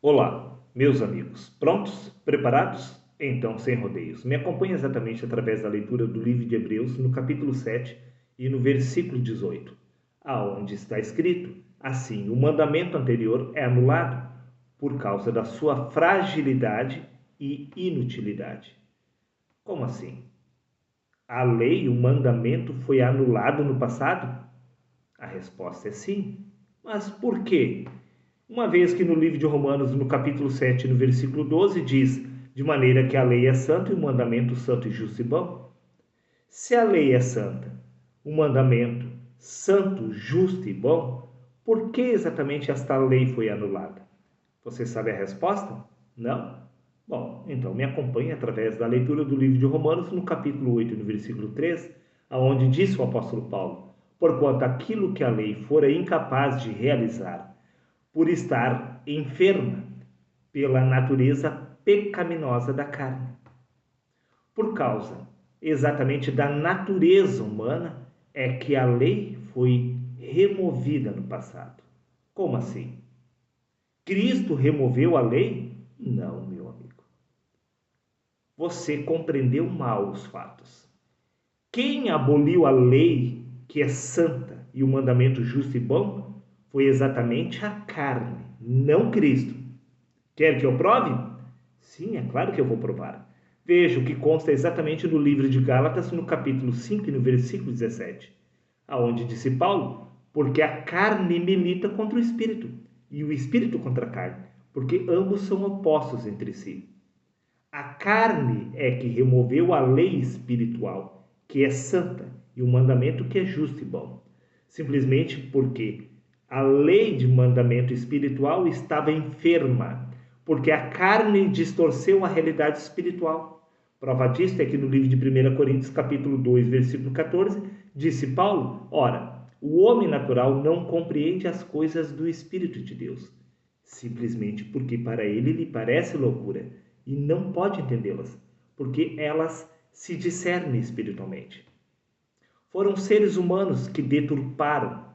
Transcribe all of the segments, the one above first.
Olá, meus amigos, prontos? Preparados? Então, sem rodeios, me acompanhe exatamente através da leitura do livro de Hebreus, no capítulo 7 e no versículo 18, aonde está escrito: assim, o mandamento anterior é anulado por causa da sua fragilidade e inutilidade. Como assim? A lei, o mandamento foi anulado no passado? A resposta é sim. Mas por quê? Uma vez que no livro de Romanos, no capítulo 7, no versículo 12, diz: de maneira que a lei é santa e o mandamento santo e justo e bom. Se a lei é santa, o mandamento santo, justo e bom, por que exatamente esta lei foi anulada? Você sabe a resposta? Não? Bom, então me acompanhe através da leitura do livro de Romanos, no capítulo 8, no versículo 3, aonde disse o apóstolo Paulo: porquanto aquilo que a lei fora incapaz de realizar, por estar enferma pela natureza pecaminosa da carne. Por causa exatamente da natureza humana é que a lei foi removida no passado. Como assim? Cristo removeu a lei? Não, meu amigo. Você compreendeu mal os fatos. Quem aboliu a lei, que é santa, e o mandamento justo e bom, foi exatamente a carne, não Cristo. Quer que eu prove? Sim, é claro que eu vou provar. Veja o que consta exatamente no livro de Gálatas, no capítulo 5 e no versículo 17, aonde disse Paulo: porque a carne milita contra o espírito, e o espírito contra a carne, porque ambos são opostos entre si. A carne é que removeu a lei espiritual, que é santa, e o mandamento que é justo e bom. Simplesmente porque a lei de mandamento espiritual estava enferma, porque a carne distorceu a realidade espiritual. Prova disso é que no livro de 1 Coríntios, capítulo 2, versículo 14, disse Paulo: ora, o homem natural não compreende as coisas do Espírito de Deus, simplesmente porque para ele lhe parece loucura e não pode entendê-las, porque elas se discernem espiritualmente. Foram seres humanos que deturparam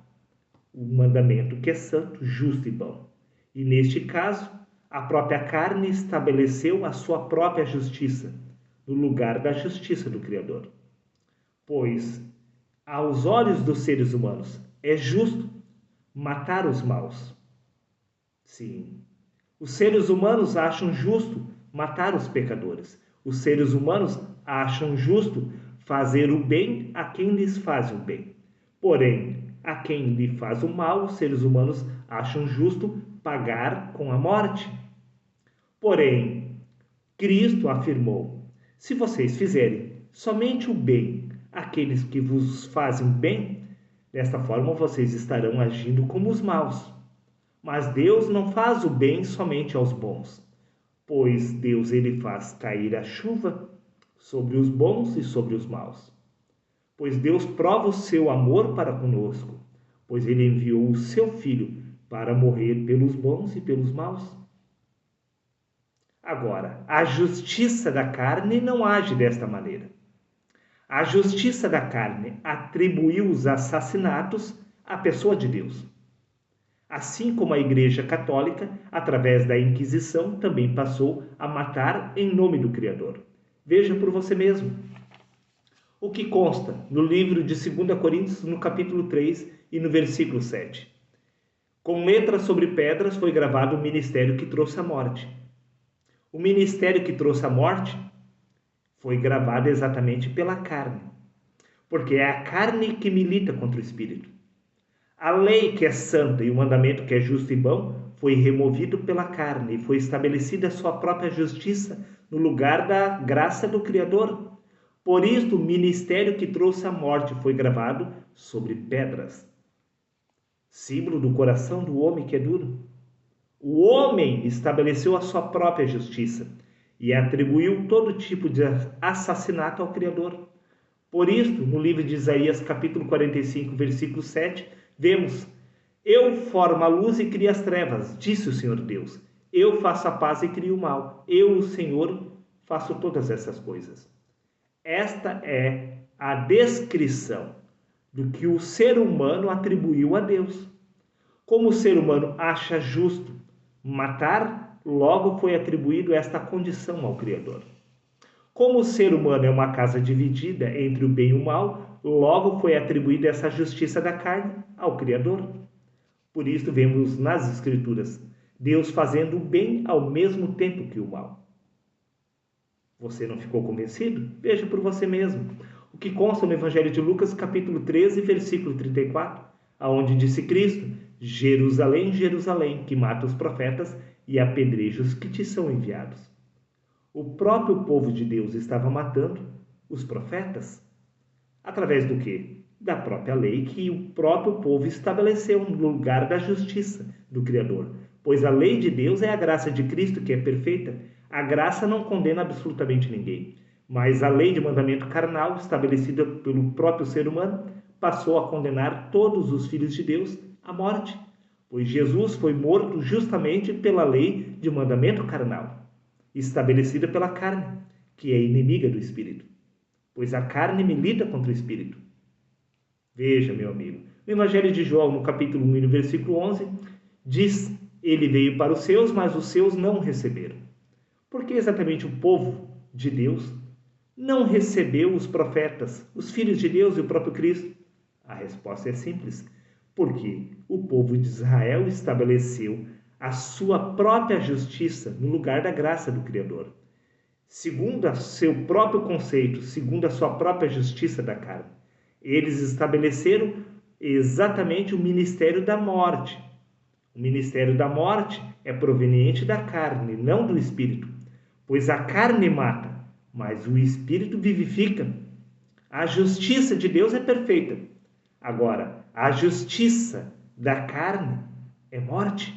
o mandamento que é santo, justo e bom. E neste caso, a própria carne estabeleceu a sua própria justiça, no lugar da justiça do Criador. Pois, aos olhos dos seres humanos, é justo matar os maus. Sim, os seres humanos acham justo matar os pecadores. Os seres humanos acham justo fazer o bem a quem lhes faz o bem. Porém, a quem lhe faz o mal, os seres humanos acham justo pagar com a morte. Porém, Cristo afirmou: se vocês fizerem somente o bem àqueles que vos fazem bem, desta forma vocês estarão agindo como os maus. Mas Deus não faz o bem somente aos bons, pois Deus ele faz cair a chuva sobre os bons e sobre os maus. Pois Deus prova o seu amor para conosco, pois ele enviou o seu Filho para morrer pelos bons e pelos maus. Agora, a justiça da carne não age desta maneira. A justiça da carne atribuiu os assassinatos à pessoa de Deus. Assim como a Igreja Católica, através da Inquisição, também passou a matar em nome do Criador. Veja por você mesmo. O que consta no livro de 2 Coríntios, no capítulo 3 e no versículo 7. Com letras sobre pedras foi gravado o ministério que trouxe a morte. O ministério que trouxe a morte foi gravado exatamente pela carne, porque é a carne que milita contra o espírito. A lei que é santa e o mandamento que é justo e bom foi removido pela carne e foi estabelecida a sua própria justiça no lugar da graça do Criador. Por isso, o ministério que trouxe a morte foi gravado sobre pedras, símbolo do coração do homem que é duro. O homem estabeleceu a sua própria justiça e atribuiu todo tipo de assassinato ao Criador. Por isso, no livro de Isaías, capítulo 45, versículo 7, vemos: eu formo a luz e crio as trevas, disse o Senhor Deus. Eu faço a paz e crio o mal. Eu, o Senhor, faço todas essas coisas. Esta é a descrição do que o ser humano atribuiu a Deus. Como o ser humano acha justo matar, logo foi atribuído esta condição ao Criador. Como o ser humano é uma casa dividida entre o bem e o mal, logo foi atribuída essa justiça da carne ao Criador. Por isso vemos nas Escrituras Deus fazendo o bem ao mesmo tempo que o mal. Você não ficou convencido? Veja por você mesmo. O que consta no Evangelho de Lucas, capítulo 13, versículo 34, aonde disse Cristo: Jerusalém, Jerusalém, que mata os profetas e apedreja os que te são enviados. O próprio povo de Deus estava matando os profetas. Através do quê? Da própria lei que o próprio povo estabeleceu no lugar da justiça do Criador. Pois a lei de Deus é a graça de Cristo, que é perfeita. A graça não condena absolutamente ninguém. Mas a lei de mandamento carnal, estabelecida pelo próprio ser humano, passou a condenar todos os filhos de Deus à morte. Pois Jesus foi morto justamente pela lei de mandamento carnal, estabelecida pela carne, que é inimiga do Espírito. Pois a carne milita contra o Espírito. Veja, meu amigo, no Evangelho de João, no capítulo 1 e no versículo 11, diz: Ele veio para os seus, mas os seus não o receberam. Por que exatamente o povo de Deus não recebeu os profetas, os filhos de Deus e o próprio Cristo? A resposta é simples: porque o povo de Israel estabeleceu a sua própria justiça no lugar da graça do Criador, segundo o seu próprio conceito, segundo a sua própria justiça da carne. Eles estabeleceram exatamente o ministério da morte. O ministério da morte é proveniente da carne, não do Espírito, pois a carne mata, mas o Espírito vivifica. A justiça de Deus é perfeita. Agora, a justiça da carne é morte.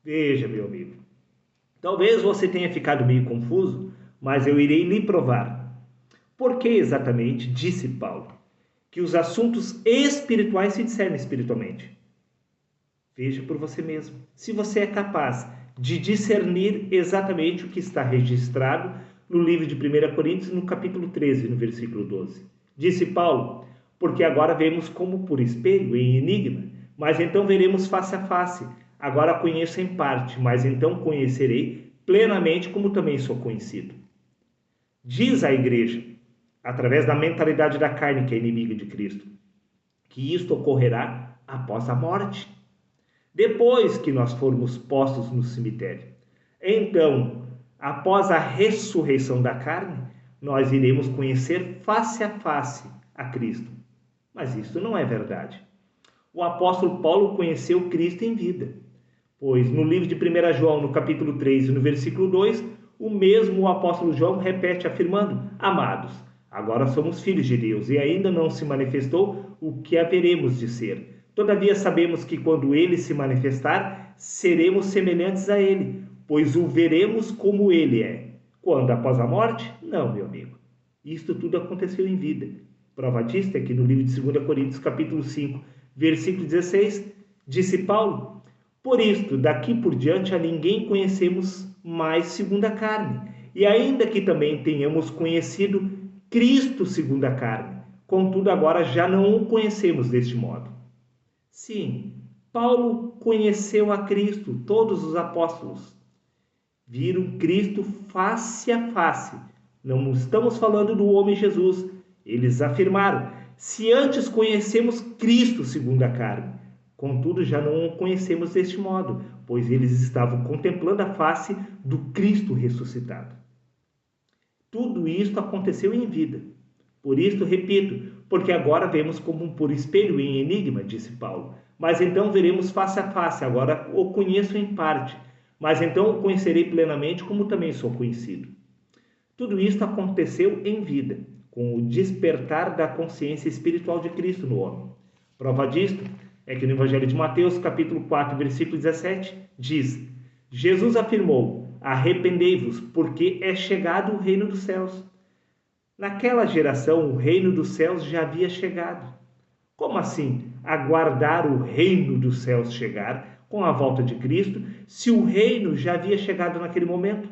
Veja, meu amigo, talvez você tenha ficado meio confuso, mas eu irei lhe provar. Por que exatamente disse Paulo que os assuntos espirituais se discernem espiritualmente? Veja por você mesmo. Se você é capaz de discernir exatamente o que está registrado no livro de 1 Coríntios, no capítulo 13, no versículo 12. Disse Paulo: porque agora vemos como por espelho, em enigma, mas então veremos face a face. Agora conheço em parte, mas então conhecerei plenamente, como também sou conhecido. Diz a igreja, através da mentalidade da carne, que é inimiga de Cristo, que isto ocorrerá após a morte, depois que nós formos postos no cemitério. Então, após a ressurreição da carne, nós iremos conhecer face a face a Cristo. Mas isso não é verdade. O apóstolo Paulo conheceu Cristo em vida, pois no livro de 1 João, no capítulo 3 e no versículo 2, o mesmo apóstolo João repete afirmando: Amados, agora somos filhos de Deus e ainda não se manifestou o que haveremos de ser. Todavia sabemos que quando ele se manifestar, seremos semelhantes a ele, pois o veremos como ele é. Quando? Após a morte? Não, meu amigo. Isto tudo aconteceu em vida. Prova disto é que no livro de 2 Coríntios, capítulo 5, versículo 16, disse Paulo: Por isto, daqui por diante a ninguém conhecemos mais segundo a carne, e ainda que também tenhamos conhecido Cristo segundo a carne, contudo agora já não o conhecemos deste modo. Sim, Paulo conheceu a Cristo, todos os apóstolos viram Cristo face a face. Não estamos falando do homem Jesus. Eles afirmaram: se antes conhecemos Cristo segundo a carne, contudo já não o conhecemos deste modo, pois eles estavam contemplando a face do Cristo ressuscitado. Tudo isto aconteceu em vida. Por isto, repito, porque agora vemos como por espelho em enigma, disse Paulo. Mas então veremos face a face, agora o conheço em parte, mas então o conhecerei plenamente, como também sou conhecido. Tudo isto aconteceu em vida, com o despertar da consciência espiritual de Cristo no homem. Prova disto é que no Evangelho de Mateus, capítulo 4, versículo 17, diz: Jesus afirmou: arrependei-vos, porque é chegado o reino dos céus. Naquela geração, o reino dos céus já havia chegado. Como assim aguardar o reino dos céus chegar com a volta de Cristo, se o reino já havia chegado naquele momento?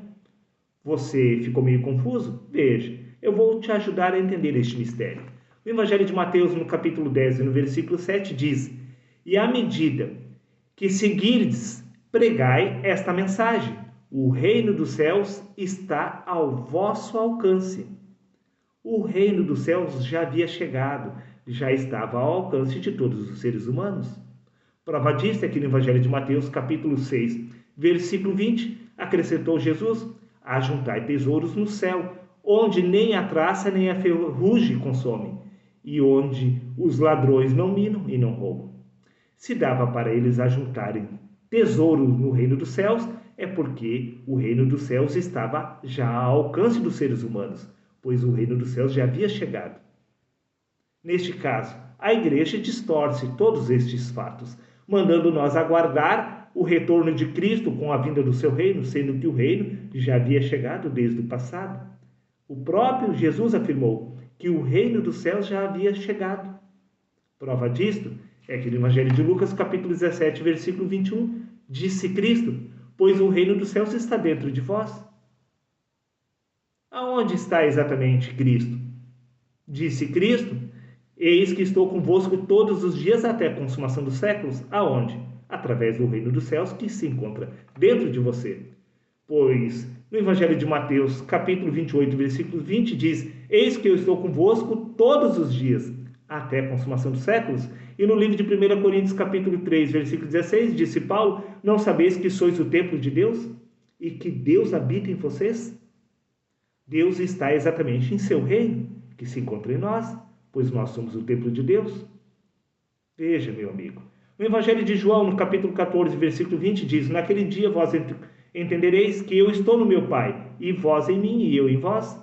Você ficou meio confuso? Veja, eu vou te ajudar a entender este mistério. O Evangelho de Mateus, no capítulo 10 e no versículo 7, diz: E à medida que seguirdes pregai esta mensagem: o reino dos céus está ao vosso alcance. O reino dos céus já havia chegado, já estava ao alcance de todos os seres humanos. Prova disso é que no Evangelho de Mateus, capítulo 6, versículo 20, acrescentou Jesus: ajuntai tesouros no céu, onde nem a traça nem a ferrugem consome, e onde os ladrões não minam e não roubam. Se dava para eles ajuntarem tesouro no reino dos céus, é porque o reino dos céus estava já ao alcance dos seres humanos, pois o reino dos céus já havia chegado. Neste caso, a igreja distorce todos estes fatos, mandando nós aguardar o retorno de Cristo com a vinda do seu reino, sendo que o reino já havia chegado desde o passado. O próprio Jesus afirmou que o reino dos céus já havia chegado. Prova disto é que no Evangelho de Lucas, capítulo 17, versículo 21, disse Cristo: pois o reino dos céus está dentro de vós. Aonde está exatamente Cristo? Disse Cristo: eis que estou convosco todos os dias até a consumação dos séculos. Aonde? Através do reino dos céus que se encontra dentro de você. Pois no Evangelho de Mateus, capítulo 28, versículo 20, diz: eis que eu estou convosco todos os dias até a consumação dos séculos. E no livro de 1 Coríntios, capítulo 3, versículo 16, disse Paulo: não sabeis que sois o templo de Deus e que Deus habita em vocês? Deus está exatamente em seu reino, que se encontra em nós, pois nós somos o templo de Deus. Veja, meu amigo, no Evangelho de João, no capítulo 14, versículo 20, diz: naquele dia vós entendereis que eu estou no meu Pai, e vós em mim, e eu em vós.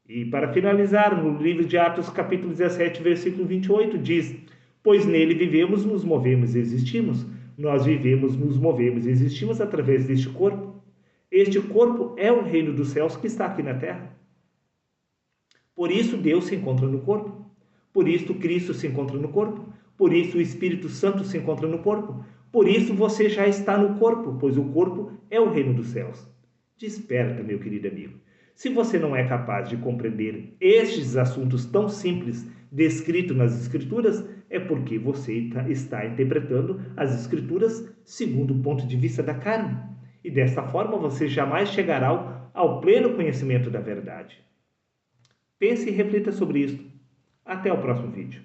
E para finalizar, no livro de Atos, capítulo 17, versículo 28, diz: pois nele vivemos, nos movemos e existimos. Nós vivemos, nos movemos e existimos através deste corpo. Este corpo é o reino dos céus que está aqui na terra. Por isso Deus se encontra no corpo. Por isso Cristo se encontra no corpo. Por isso o Espírito Santo se encontra no corpo. Por isso você já está no corpo, pois o corpo é o reino dos céus. Desperta, meu querido amigo. Se você não é capaz de compreender estes assuntos tão simples descritos nas Escrituras, é porque você está interpretando as Escrituras segundo o ponto de vista da carne. E desta forma você jamais chegará ao pleno conhecimento da verdade. Pense e reflita sobre isso. Até o próximo vídeo.